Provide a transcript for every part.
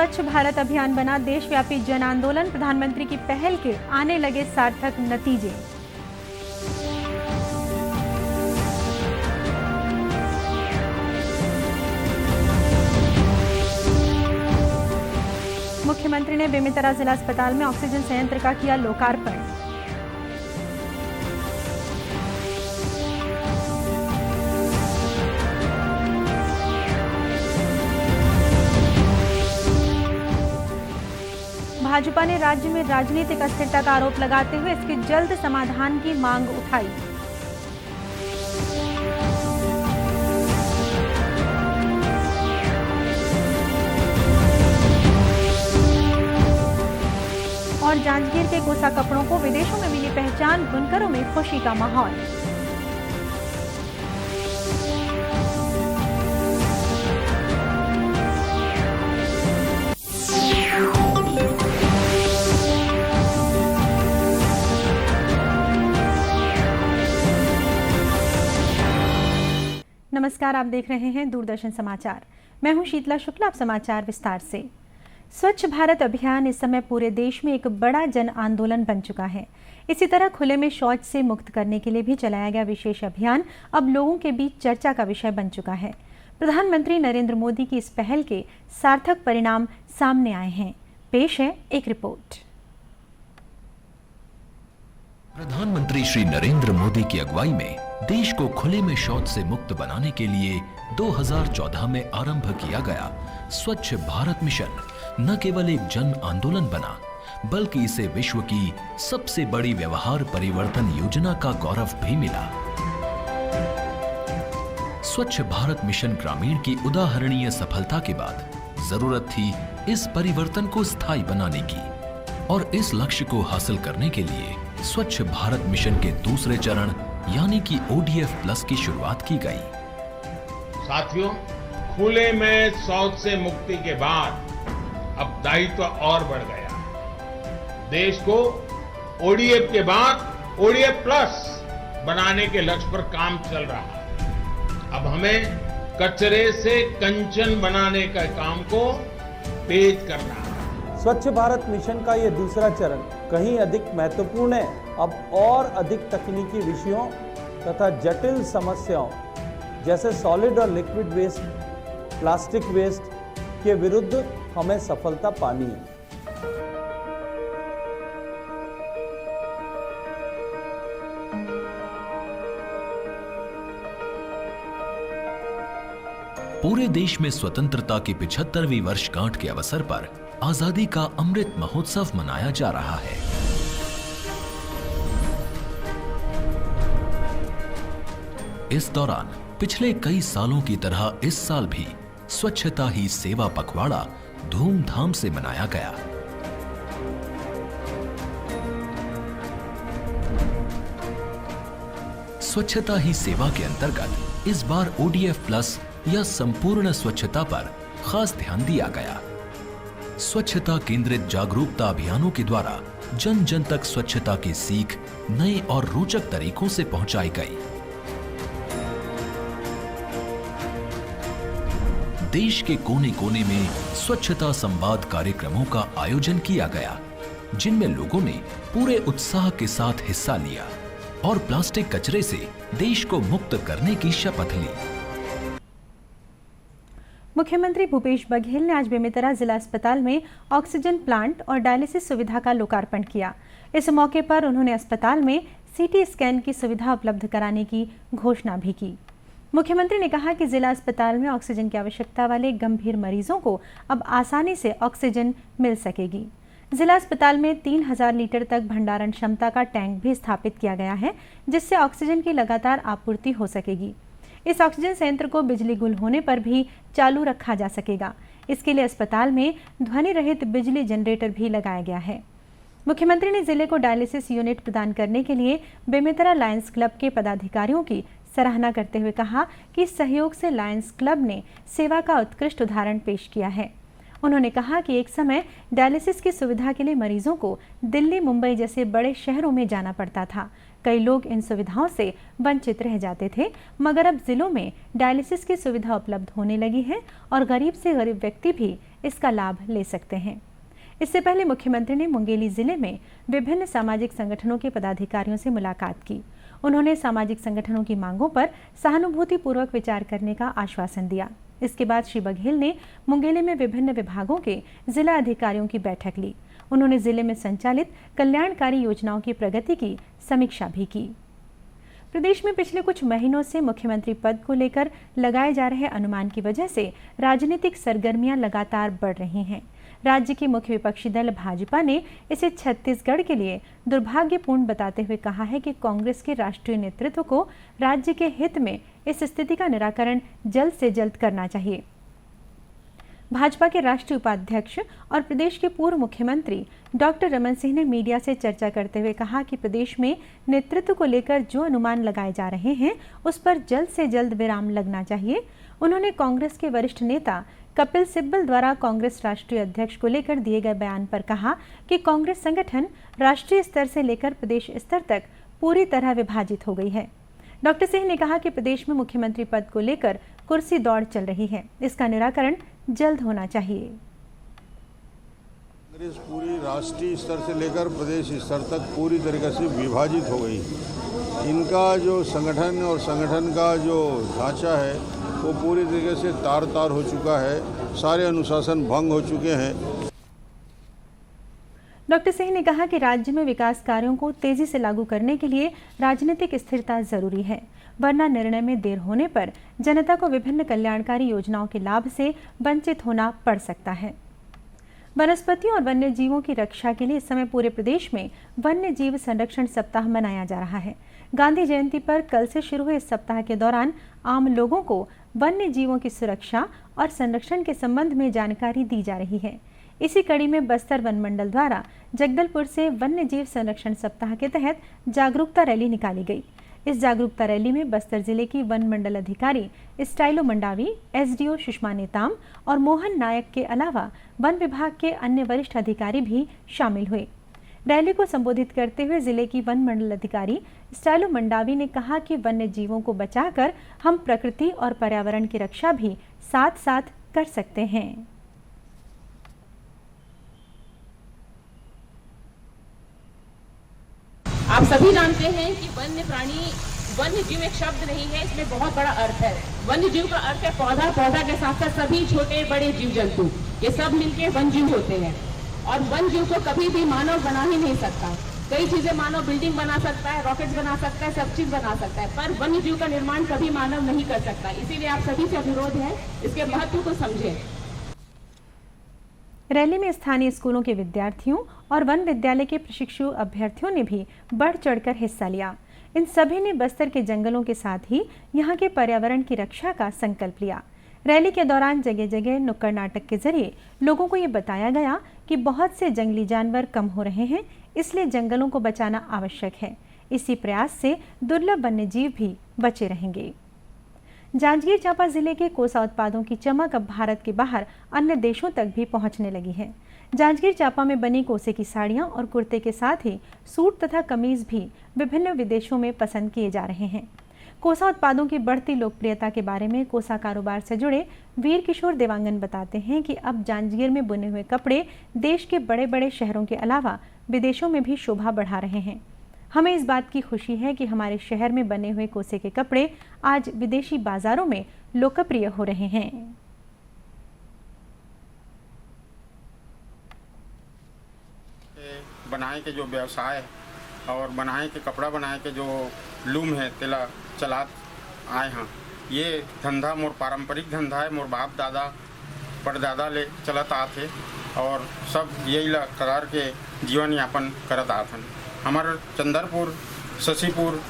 स्वच्छ भारत अभियान बना देशव्यापी जन आंदोलन, प्रधानमंत्री की पहल के आने लगे सार्थक नतीजे। मुख्यमंत्री ने बेमेतरा जिला अस्पताल में ऑक्सीजन संयंत्र का किया लोकार्पण। भाजपा ने राज्य में राजनीतिक अस्थिरता का आरोप लगाते हुए इसके जल्द समाधान की मांग उठाई। और जांजगीर के कोसा कपड़ों को विदेशों में मिली पहचान, बुनकरों में खुशी का माहौल। नमस्कार, आप देख रहे हैं दूरदर्शन समाचार। मैं हूं शीतला शुक्ला। अब समाचार विस्तार से। स्वच्छ भारत अभियान इस समय पूरे देश में एक बड़ा जन आंदोलन बन चुका है। इसी तरह खुले में शौच से मुक्त करने के लिए भी चलाया गया विशेष अभियान अब लोगों के बीच चर्चा का विषय बन चुका है। प्रधानमंत्री नरेंद्र मोदी की इस पहल के सार्थक परिणाम सामने आए हैं। पेश है एक रिपोर्ट। प्रधानमंत्री श्री नरेंद्र मोदी की अगुवाई में देश को खुले में शौच से मुक्त बनाने के लिए 2014 में आरंभ किया गया स्वच्छ भारत मिशन न केवल एक जन आंदोलन बना, बल्कि इसे विश्व की सबसे बड़ी व्यवहार परिवर्तन योजना का गौरव भी मिला। स्वच्छ भारत मिशन ग्रामीण की उदाहरणीय सफलता के बाद जरूरत थी इस परिवर्तन को स्थायी बनाने की, और इस लक्ष्य को हासिल करने के लिए स्वच्छ भारत मिशन के दूसरे चरण यानी कि ODF प्लस की शुरुआत की गई। साथियों, खुले में शौच से मुक्ति के बाद अब दायित्व और बढ़ गया। देश को ODF के बाद ODF प्लस बनाने के लक्ष्य पर काम चल रहा है। अब हमें कचरे से कंचन बनाने का काम को तेज करना है। स्वच्छ भारत मिशन का ये दूसरा चरण कहीं अधिक महत्वपूर्ण है। अब और अधिक तकनीकी विषयों तथा जटिल समस्याओं जैसे सॉलिड और लिक्विड वेस्ट, प्लास्टिक वेस्ट के विरुद्ध हमें सफलता पानी है। पूरे देश में स्वतंत्रता की 75वीं वर्षगांठ के अवसर पर आजादी का अमृत महोत्सव मनाया जा रहा है। इस दौरान पिछले कई सालों की तरह इस साल भी स्वच्छता ही सेवा पखवाड़ा धूमधाम से मनाया गया। स्वच्छता ही सेवा के अंतर्गत इस बार ODF प्लस या संपूर्ण स्वच्छता पर खास ध्यान दिया गया। स्वच्छता केंद्रित जागरूकता अभियानों के द्वारा जन जन तक स्वच्छता की सीख नए और रोचक तरीकों से पहुंचाई गई। देश के कोने कोने में स्वच्छता संवाद कार्यक्रमों का आयोजन किया गया, जिनमें लोगों ने पूरे उत्साह के साथ हिस्सा लिया और प्लास्टिक कचरे से देश को मुक्त करने की शपथ ली। मुख्यमंत्री भूपेश बघेल ने आज बेमेतरा जिला अस्पताल में ऑक्सीजन प्लांट और डायलिसिस सुविधा का लोकार्पण किया। इस मौके पर उन्होंने अस्पताल में CT स्कैन की सुविधा उपलब्ध कराने की घोषणा भी की। मुख्यमंत्री ने कहा कि जिला अस्पताल में ऑक्सीजन की आवश्यकता वाले गंभीर मरीजों को अब आसानी से ऑक्सीजन मिल सकेगी। जिला अस्पताल में 3000 लीटर तक भंडारण क्षमता का टैंक भी स्थापित किया गया है, जिससे ऑक्सीजन की लगातार आपूर्ति हो सकेगी। इस ऑक्सीजन संयंत्र को बिजली गुल होने पर भी चालू रखा जा सकेगा। इसके लिए अस्पताल में ध्वनि रहित बिजली जनरेटर भी लगाया गया है। मुख्यमंत्री ने जिले को डायलिसिस यूनिट प्रदान करने के लिए बेमेतरा लायंस क्लब के पदाधिकारियों की सराहना करते हुए कहा कि इस सहयोग से लायंस क्लब ने सेवा का उत्कृष्ट उदाहरण पेश किया है। उन्होंने कहा कि एक समय डायलिसिस की सुविधा के लिए मरीजों को दिल्ली, मुंबई जैसे बड़े शहरों में जाना पड़ता था। कई लोग इन सुविधाओं से वंचित रह जाते थे, मगर अब जिलों में डायलिसिस की सुविधा उपलब्ध होने लगी है और गरीब से गरीब व्यक्ति भी इसका लाभ ले सकते हैं। इससे पहले मुख्यमंत्री ने मुंगेली जिले में विभिन्न सामाजिक संगठनों के पदाधिकारियों से मुलाकात की। उन्होंने सामाजिक संगठनों की मांगों पर सहानुभूतिपूर्वक विचार करने का आश्वासन दिया। इसके बाद श्री बघेल ने मुंगेली में विभिन्न विभागों के जिला अधिकारियों की बैठक ली। उन्होंने जिले में संचालित कल्याणकारी योजनाओं की प्रगति की समीक्षा भी की। प्रदेश में पिछले कुछ महीनों से मुख्यमंत्री पद को लेकर लगाए जा रहे अनुमान की वजह से राजनीतिक सरगर्मियां लगातार बढ़ रही हैं। राज्य की मुख्य विपक्षी दल भाजपा ने इसे छत्तीसगढ़ के लिए दुर्भाग्यपूर्ण बताते हुए कहा है कि कांग्रेस के राष्ट्रीय नेतृत्व को राज्य के हित में इस स्थिति का निराकरण जल्द से जल्द करना चाहिए। भाजपा के राष्ट्रीय उपाध्यक्ष और प्रदेश के पूर्व मुख्यमंत्री डॉक्टर रमन सिंह ने मीडिया से चर्चा करते हुए कहा कि प्रदेश में नेतृत्व को लेकर जो अनुमान लगाए जा रहे हैं उस पर जल्द से जल्द विराम लगना चाहिए। उन्होंने कांग्रेस के वरिष्ठ नेता कपिल सिब्बल द्वारा कांग्रेस राष्ट्रीय अध्यक्ष को लेकर दिए गए बयान पर कहा कि कांग्रेस संगठन राष्ट्रीय स्तर से लेकर प्रदेश स्तर तक पूरी तरह विभाजित हो गई है। डॉक्टर सिंह ने कहा कि प्रदेश में मुख्यमंत्री पद को लेकर कुर्सी दौड़ चल रही है, इसका निराकरण जल्द होना चाहिए। कांग्रेस पूरी राष्ट्रीय स्तर से लेकर प्रदेश स्तर तक पूरी तरीके से विभाजित हो गई। इनका जो संगठन और संगठन का जो ढांचा है वो पूरी तरीके से तार तार हो चुका है, सारे अनुशासन भंग हो चुके हैं। डॉक्टर सिंह ने कहा कि राज्य में विकास कार्यों को तेजी से लागू करने के लिए राजनीतिक स्थिरता जरूरी है, वरना निर्णय में देर होने पर जनता को विभिन्न कल्याणकारी योजनाओं के लाभ से वंचित होना पड़ सकता है। वनस्पतियों और वन्य जीवों की रक्षा के लिए इस समय पूरे प्रदेश में वन्य जीव संरक्षण सप्ताह मनाया जा रहा है। गांधी जयंती पर कल से शुरू हुए इस सप्ताह के दौरान आम लोगों को वन्य जीवों की सुरक्षा और संरक्षण के संबंध में जानकारी दी जा रही है। इसी कड़ी में बस्तर वन मंडल द्वारा जगदलपुर से वन्य जीव संरक्षण सप्ताह के तहत जागरूकता रैली निकाली गई। इस जागरूकता रैली में बस्तर जिले की वन मंडल अधिकारी स्टाइलो मंडावी, एसडीओ सुषमा नेताम और मोहन नायक के अलावा वन विभाग के अन्य वरिष्ठ अधिकारी भी शामिल हुए। रैली को संबोधित करते हुए जिले की वन मंडल अधिकारी स्टाइलो मंडावी ने कहा कि वन्य जीवों को बचाकर हम प्रकृति और पर्यावरण की रक्षा भी साथ साथ कर सकते हैं। आप सभी जानते हैं कि वन्य प्राणी, वन्य जीव एक शब्द नहीं है, इसमें बहुत बड़ा अर्थ है। वन्य जीव का अर्थ है पौधा, पौधा के साथ साथ सभी छोटे बड़े जीव जंतु, ये सब मिलके वन जीव होते हैं। और वन जीव को कभी भी मानव बना ही नहीं सकता। कई चीजें मानव बिल्डिंग बना सकता है, रॉकेट बना सकता है, सब चीज बना सकता है, पर वन्य जीव का निर्माण कभी मानव नहीं कर सकता। इसीलिए आप सभी से अनुरोध है, इसके महत्व को समझें। रैली में स्थानीय स्कूलों के विद्यार्थियों और वन विद्यालय के प्रशिक्षु अभ्यर्थियों ने भी बढ़ चढ़कर हिस्सा लिया। इन सभी ने बस्तर के जंगलों के साथ ही यहाँ के पर्यावरण की रक्षा का संकल्प लिया। रैली के दौरान जगह जगह नुक्कड़ नाटक के जरिए लोगों को ये बताया गया कि बहुत से जंगली जानवर कम हो रहे हैं, इसलिए जंगलों को बचाना आवश्यक है। इसी प्रयास से दुर्लभ वन्य जीव भी बचे रहेंगे। जांजगीर चांपा जिले के कोसा उत्पादों की चमक अब भारत के बाहर अन्य देशों तक भी पहुंचने लगी है। जांजगीर चांपा में बनी कोसे की साड़ियां और कुर्ते के साथ ही सूट तथा कमीज भी विभिन्न विदेशों में पसंद किए जा रहे हैं। कोसा उत्पादों की बढ़ती लोकप्रियता के बारे में कोसा कारोबार से जुड़े वीर किशोर देवांगन बताते हैं कि अब जांजगीर में बुने हुए कपड़े देश के बड़े बड़े शहरों के अलावा विदेशों में भी शोभा बढ़ा रहे हैं। हमें इस बात की खुशी है कि हमारे शहर में बने हुए कोसे के कपड़े आज विदेशी बाजारों में लोकप्रिय हो रहे हैं। बनाए के जो व्यवसाय और बनाए के कपड़ा बनाए के जो लूम है तेला चलात आए हैं, ये धंधा मोर पारंपरिक धंधा है। मोर बाप दादा परदादा ले चलत आते और सब यही ला करार के जीवन यापन करत आथन। हमारे चंदरपुर शशिपुर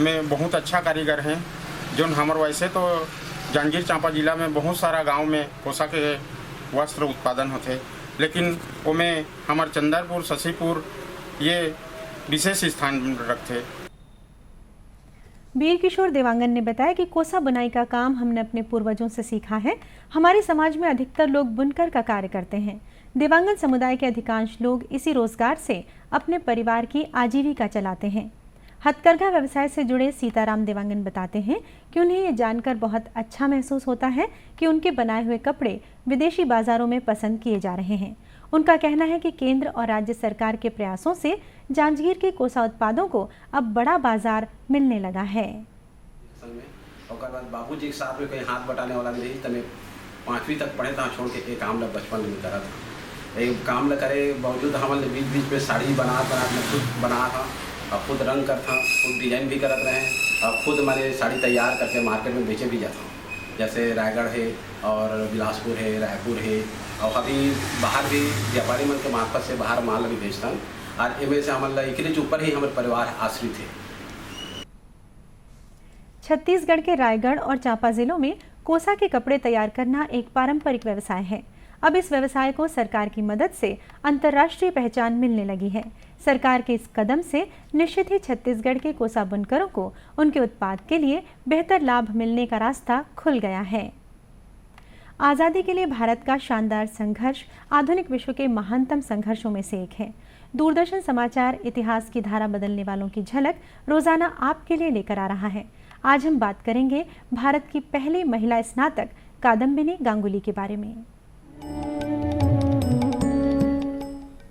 में बहुत अच्छा कारीगर हैं, जो हमारे वैसे तो जांजगीर चांपा जिला में बहुत सारा गांव में कोसा के वस्त्र उत्पादन होते, लेकिन उनमें हमारे चंदरपुर शशिपुर ये विशेष स्थान रखते। 2022 में 20 से 25 लाख रुपए की लागत से 1 करोड़ 50 लाख रुपए की लागत से बने कोसा के कपड़े आज देश के बड़े बड़े शहरों के अलावा विदेशों में भी शोभा बढ़ा रहे हैं। वीर किशोर देवांगन ने बताया कि कोसा बुनाई का काम हमने अपने पूर्वजों से सीखा है। हमारे समाज में अधिकतर लोग बुनकर का कार्य करते हैं। देवांगन समुदाय के अधिकांश लोग इसी रोजगार से अपने परिवार की आजीविका चलाते हैं। हथकरघा व्यवसाय से जुड़े सीताराम देवांगन बताते हैं कि उन्हें ये जानकर बहुत अच्छा महसूस होता है कि उनके बनाए हुए कपड़े विदेशी बाजारों में पसंद किए जा रहे हैं। उनका कहना है कि केंद्र और राज्य सरकार के प्रयासों से जांजगीर के कोसा उत्पादों को अब बड़ा बाजार मिलने लगा है। बाबूजी के साथ में कहीं हाथ बटाने वाला नहीं, तब 5वीं तक पढ़े था, छोड़ के एक काम ल बचपन में करा था। एक काम ल करे बावजूद हमारे बीच बीच में साड़ी बना खुद बना था और खुद रंग कर था, खुद डिजाइन भी करते रहे और खुद मैंने साड़ी तैयार करके मार्केट में बेचे भी जाता हूँ। जैसे रायगढ़ है और बिलासपुर है, रायपुर है और अभी बाहर भी व्यापारी मन के मार्फत से बाहर माल भी भेजता हूँ। और इनमें से हमारे एक ऊपर ही हमारे परिवार आश्रित है। छत्तीसगढ़ के रायगढ़ और चांपा जिलों में कोसा के कपड़े तैयार करना एक पारंपरिक व्यवसाय है। अब इस व्यवसाय को सरकार की मदद से अंतर्राष्ट्रीय पहचान मिलने लगी है। सरकार के इस कदम से निश्चित ही छत्तीसगढ़ के कोसा बुनकरों को उनके उत्पाद के लिए बेहतर लाभ मिलने का रास्ता खुल गया है। आज़ादी के लिए भारत का शानदार संघर्ष आधुनिक विश्व के महानतम संघर्षों में से एक है। दूरदर्शन समाचार इतिहास की धारा बदलने वालों की झलक रोजाना आपके लिए लेकर आ रहा है। आज हम बात करेंगे भारत की पहली महिला स्नातक कादम्बिनी गांगुली के बारे में।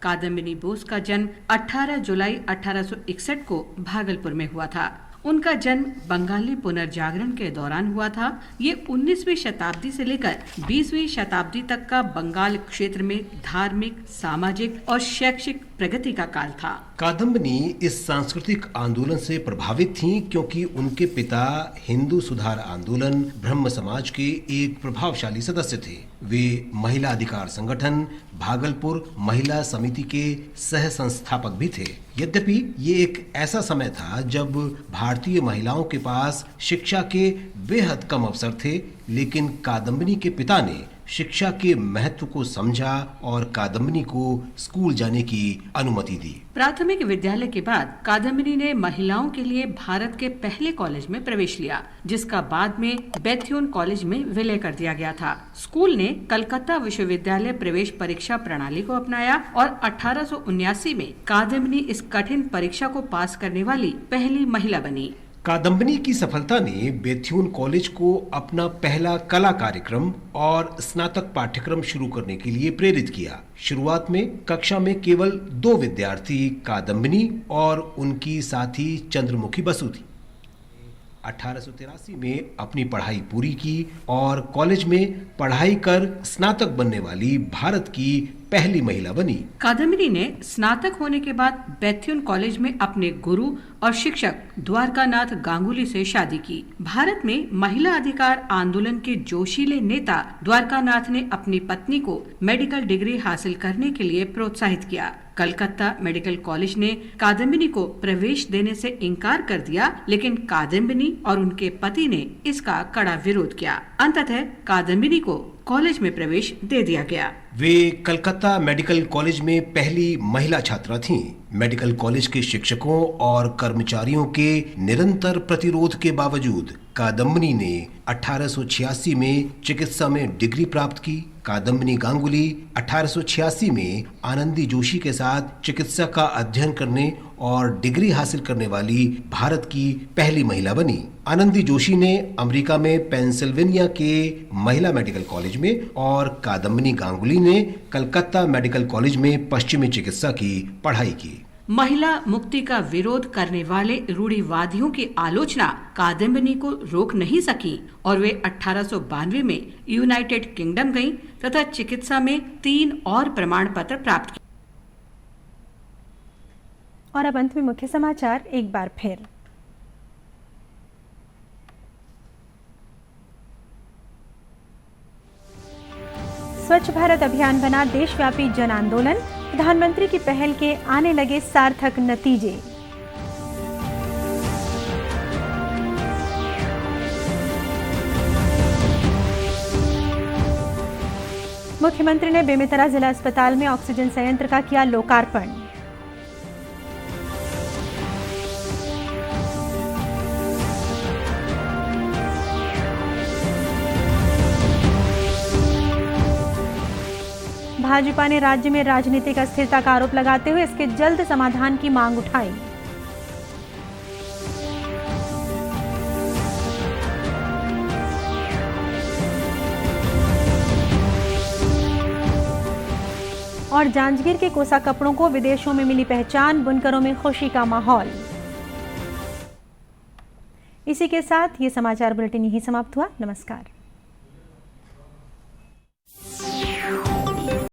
कादम्बिनी बोस का जन्म 18 जुलाई 1861 को भागलपुर में हुआ था। उनका जन्म बंगाली पुनर्जागरण के दौरान हुआ था। ये 19वीं शताब्दी से लेकर 20वीं शताब्दी तक का बंगाल क्षेत्र में धार्मिक, सामाजिक और शैक्षिक प्रगति का काल था। कादम्बिनी इस सांस्कृतिक आंदोलन से प्रभावित थीं क्योंकि उनके पिता हिंदू सुधार आंदोलन ब्रह्म समाज के एक प्रभावशाली सदस्य थे। वे महिला अधिकार संगठन भागलपुर महिला समिति के सह संस्थापक भी थे। यद्यपि ये एक ऐसा समय था जब भारतीय महिलाओं के पास शिक्षा के बेहद कम अवसर थे, लेकिन कादम्बिनी के पिता ने शिक्षा के महत्व को समझा और कादम्बिनी को स्कूल जाने की अनुमति दी। प्राथमिक विद्यालय के बाद कादम्बिनी ने महिलाओं के लिए भारत के पहले कॉलेज में प्रवेश लिया, जिसका बाद में बेथ्यून कॉलेज में विलय कर दिया गया था। स्कूल ने कलकत्ता विश्वविद्यालय प्रवेश परीक्षा प्रणाली को अपनाया और 1879 में कादम्बिनी इस कठिन परीक्षा को पास करने वाली पहली महिला बनी। कादम्बिनी की सफलता ने बेथ्यून कॉलेज को अपना पहला कला कार्यक्रम और स्नातक पाठ्यक्रम शुरू करने के लिए प्रेरित किया। शुरुआत में कक्षा में केवल 2 विद्यार्थी कादम्बिनी और उनकी साथी चंद्रमुखी बसु थी। 1883 में अपनी पढ़ाई पूरी की और कॉलेज में पढ़ाई कर स्नातक बनने वाली भारत की पहली महिला बनी। कादम्बिनी ने स्नातक होने के बाद बेथ्यून कॉलेज में अपने गुरु और शिक्षक द्वारकानाथ गांगुली से शादी की। भारत में महिला अधिकार आंदोलन के जोशीले नेता द्वारकानाथ ने अपनी पत्नी को मेडिकल डिग्री हासिल करने के लिए प्रोत्साहित किया। कलकत्ता मेडिकल कॉलेज ने कादम्बिनी को प्रवेश देने से इनकार कर दिया, लेकिन कादम्बिनी और उनके पति ने इसका कड़ा विरोध किया। अंततः कादम्बिनी को कॉलेज में प्रवेश दे दिया गया। वे कलकत्ता मेडिकल कॉलेज में पहली महिला छात्रा थीं। मेडिकल कॉलेज के शिक्षकों और कर्मचारियों के निरंतर प्रतिरोध के बावजूद कादम्बिनी ने 1886 में चिकित्सा में डिग्री प्राप्त की। कादम्बिनी गांगुली 1886 में आनंदी जोशी के साथ चिकित्सा का अध्ययन करने और डिग्री हासिल करने वाली भारत की पहली महिला बनी। आनंदी जोशी ने अमेरिका में पेंसिल्वेनिया के महिला मेडिकल कॉलेज में और कादम्बिनी गांगुली ने कलकत्ता मेडिकल कॉलेज में पश्चिमी चिकित्सा की पढ़ाई की। महिला मुक्ति का विरोध करने वाले रूढ़िवादियों की आलोचना कादम्बिनी को रोक नहीं सकी और वे 1892 में यूनाइटेड किंगडम गईं तथा चिकित्सा में 3 और प्रमाण पत्र प्राप्त किए। और अब अंत में मुख्य समाचार एक बार फिर। स्वच्छ भारत अभियान बना देशव्यापी जन आंदोलन, प्रधानमंत्री की पहल के आने लगे सार्थक नतीजे। मुख्यमंत्री ने बेमेतरा जिला अस्पताल में ऑक्सीजन संयंत्र का किया लोकार्पण। भाजपा ने राज्य में राजनीतिक अस्थिरता का आरोप लगाते हुए इसके जल्द समाधान की मांग उठाई। और जांजगीर के कोसा कपड़ों को विदेशों में मिली पहचान, बुनकरों में खुशी का माहौल। इसी के साथ ये समाचार बुलेटिन यहीं समाप्त हुआ। नमस्कार।